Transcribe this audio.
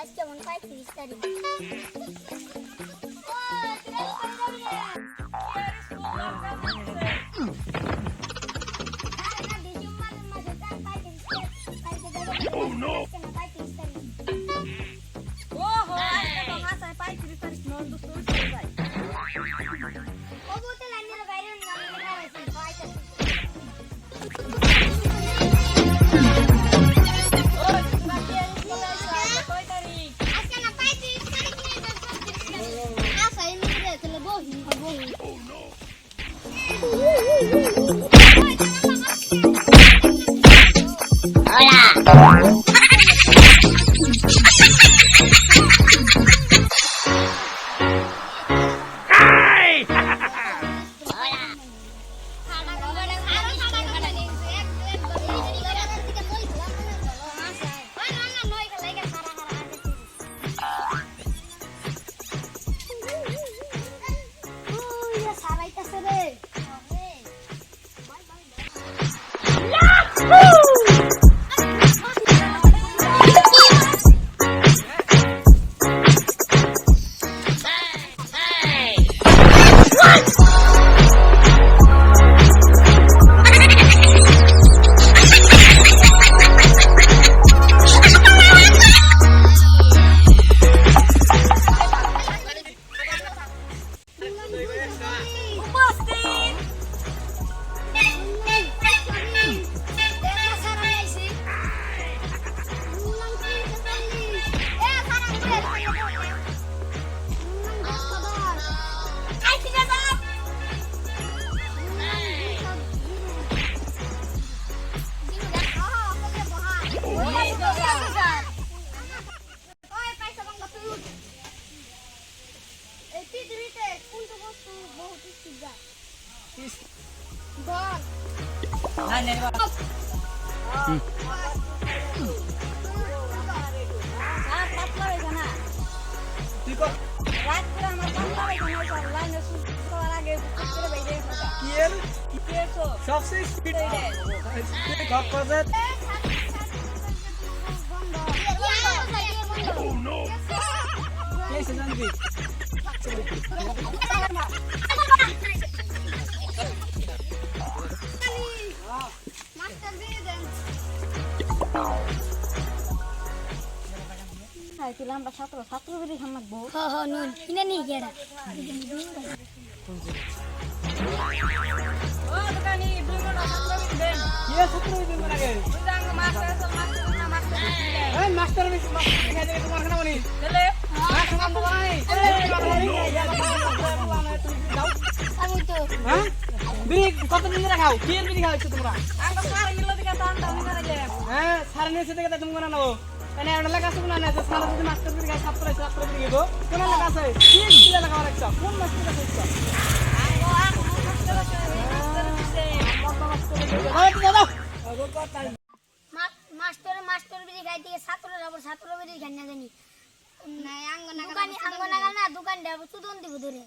আজকে মনে হয় 30 তারিখ। Oh no! सबसे स्पीड Oh no! कैसे जानती? Itu lambak satu beri sama bu. Nun, ini nih kira. Oh, bukan nih, belum ada satu beri. Iya, satu beri mana ke? Sudah master. Master ini jadi kemana kenapa nih? Dele. Master apa nih? Kamu tuh. Hah? Beri kau tuh bener kau? Kian beri kau itu murah. Angkat sekarang ini tiga tahun aja. Sekarang ini kita ketemu mana lo? Ini ada lagi kasih mana? Sekarang itu master beri kau satra beri gitu. Kemana lagi kasih? Kian tidak lagi orang itu. Pun master kasih itu. Master বিড়ি খাইতে ছাত্র বিড়ি খাই না জানি দোকান না দোকান দেব সুদন দিব ধরে